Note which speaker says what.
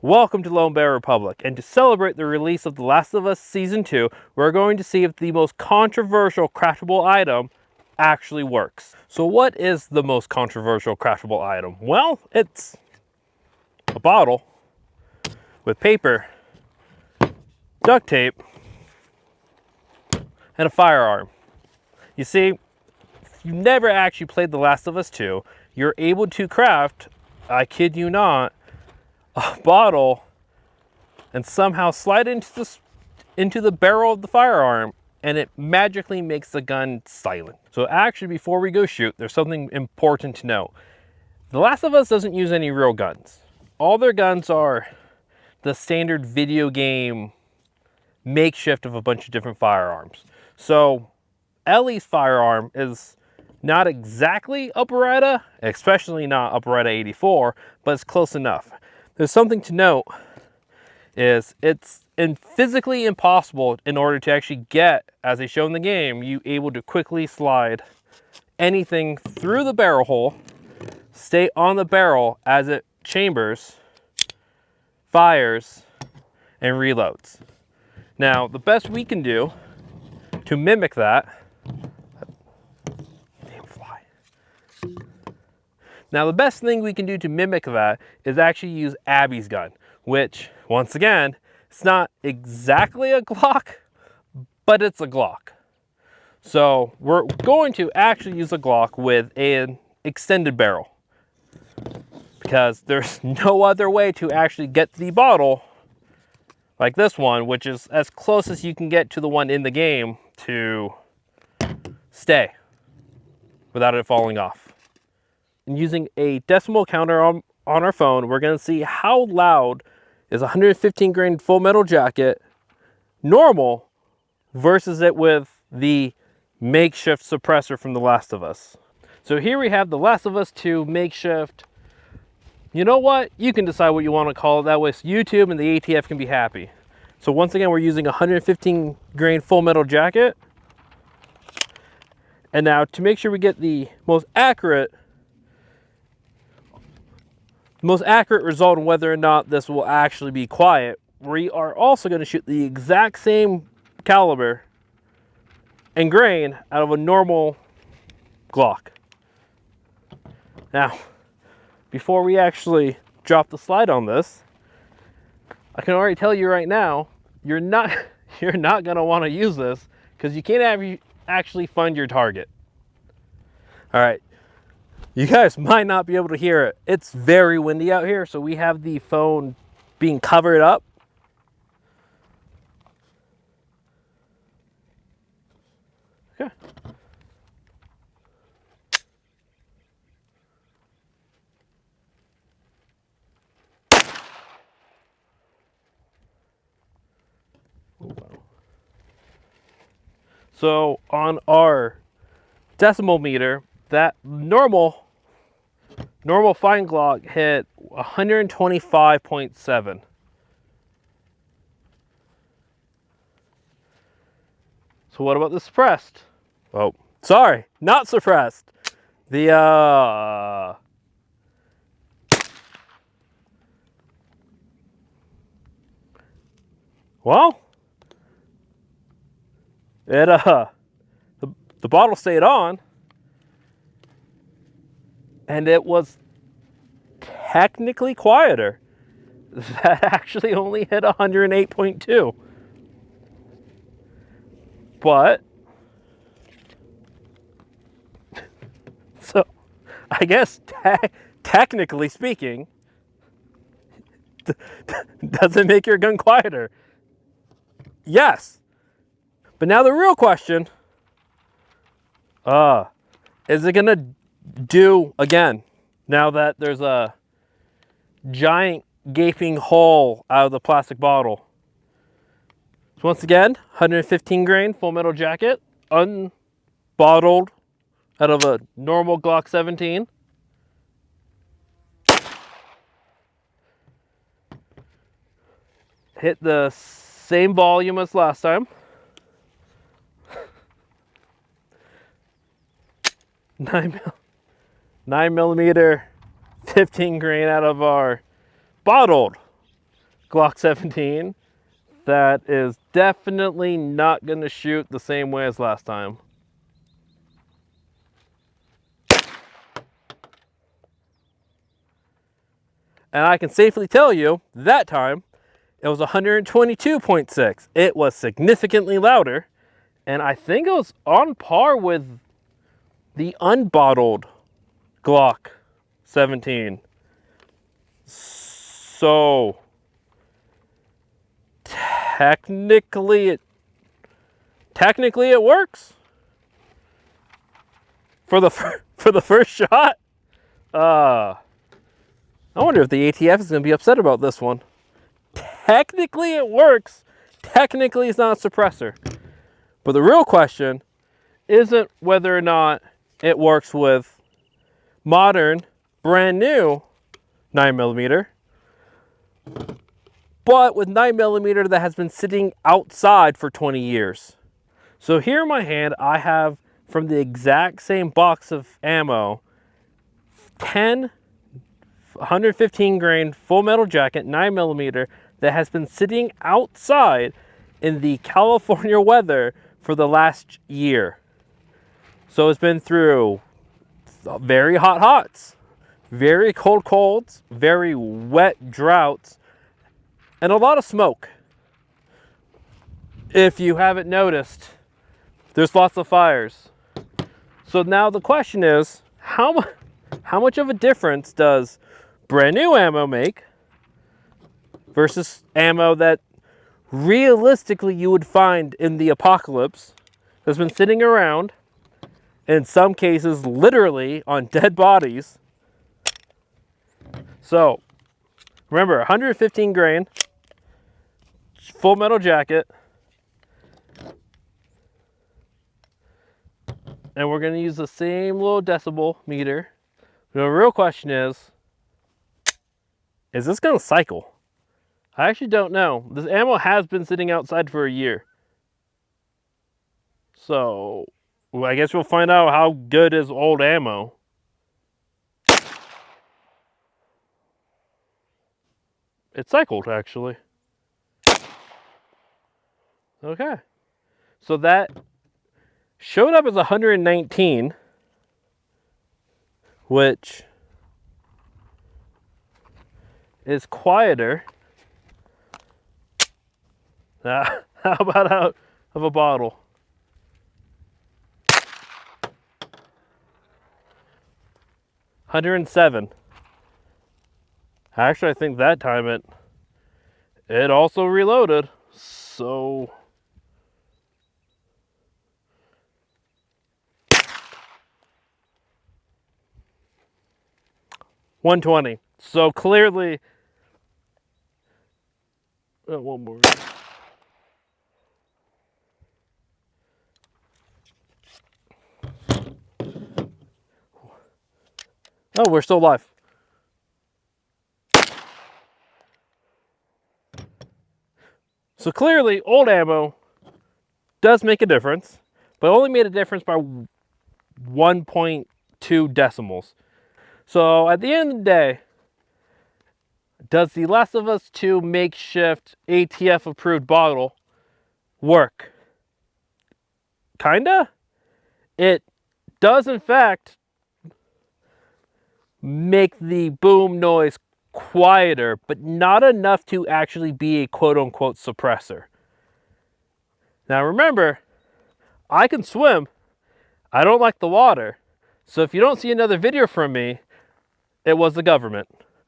Speaker 1: Welcome to Lone Bear Republic, and to celebrate the release of The Last of Us Season 2, we're going to see if the most controversial craftable item actually works. So what is the most controversial craftable item? Well, it's a bottle with paper, duct tape, and a firearm. You see, if you never actually played The Last of Us 2, you're able to craft, I kid you not, a bottle and somehow slide into the barrel of the firearm, and it magically makes the gun silent. So actually, before we go shoot, there's something important to know. The Last of Us doesn't use any real guns. All their guns are the standard video game makeshift of a bunch of different firearms. So Ellie's firearm is not exactly a Beretta, especially not a Beretta 84, but it's close enough. There's something to note is it's physically impossible in order to actually get, as they show in the game, you able to quickly slide anything through the barrel hole, stay on the barrel as it chambers, fires, and reloads. Now, the best we can do to mimic that, damn fly. Now, the best thing we can do to mimic that is actually use Abby's gun, which, once again, it's not exactly a Glock, but it's a Glock. So we're going to actually use a Glock with an extended barrel, because there's no other way to actually get the bottle like this one, which is as close as you can get to the one in the game, to stay without it falling off. And using a decimal counter on our phone, we're going to see how loud is 115 grain full metal jacket normal versus it with the makeshift suppressor from The Last of Us. So here we have The Last of Us 2 makeshift. You know what? You can decide what you want to call it. That way so YouTube and the ATF can be happy. So once again, we're using 115 grain full metal jacket. And now to make sure we get the most accurate result on whether or not this will actually be quiet, we are also going to shoot the exact same caliber and grain out of a normal Glock. Now, before we actually drop the slide on this, I can already tell you right now, you're not going to want to use this because you can't actually find your target. All right. You guys might not be able to hear it. It's very windy out here, so we have the phone being covered up. Okay. So on our decimal meter, that normal fine Glock hit 125.7. So what about the suppressed? Oh, sorry, not suppressed. The well, it the bottle stayed on, and it was technically quieter. That actually only hit 108.2. But, so, I guess technically speaking, does it make your gun quieter? Yes. But now the real question, is it gonna do again now that there's a giant gaping hole out of the plastic bottle? So once again, 115 grain full metal jacket, unbottled out of a normal Glock 17. Hit the same volume as last time. 9mm 15 grain out of our bottled Glock 17 that is definitely not going to shoot the same way as last time. And I can safely tell you, that time, it was 122.6. It was significantly louder, and I think it was on par with the unbottled Glock 17. So, technically it works. For the first shot, I wonder if the ATF is going to be upset about this one. Technically it works. Technically it's not a suppressor. But the real question isn't whether or not it works with modern, brand new 9mm, but with 9mm that has been sitting outside for 20 years. So here in my hand, I have, from the exact same box of ammo, 10 115 grain full metal jacket 9mm that has been sitting outside in the California weather for the last year. So it's been through very hot hots, very cold colds, very wet droughts, and a lot of smoke. If you haven't noticed, there's lots of fires. So now the question is, how much of a difference does brand new ammo make versus ammo that realistically you would find in the apocalypse that's been sitting around, in some cases literally on dead bodies? So remember, 115 grain full metal jacket, and we're going to use the same little decibel meter. The real question is this going to cycle? I actually don't know. This ammo has been sitting outside for a year. So, well, I guess we'll find out how good is old ammo. It cycled, actually. Okay. So that showed up as 119, which is quieter. How about out of a bottle? $107. Actually, I think that time it also reloaded. So $120. So clearly, one more. Oh, we're still alive. So clearly, old ammo does make a difference, but only made a difference by 1.2 decimals. So at the end of the day, does the Last of Us 2 makeshift ATF approved bottle work? Kinda. It does in fact make the boom noise quieter, but not enough to actually be a quote-unquote suppressor. Now remember, I can swim. I don't like the water. So if you don't see another video from me, it was the government.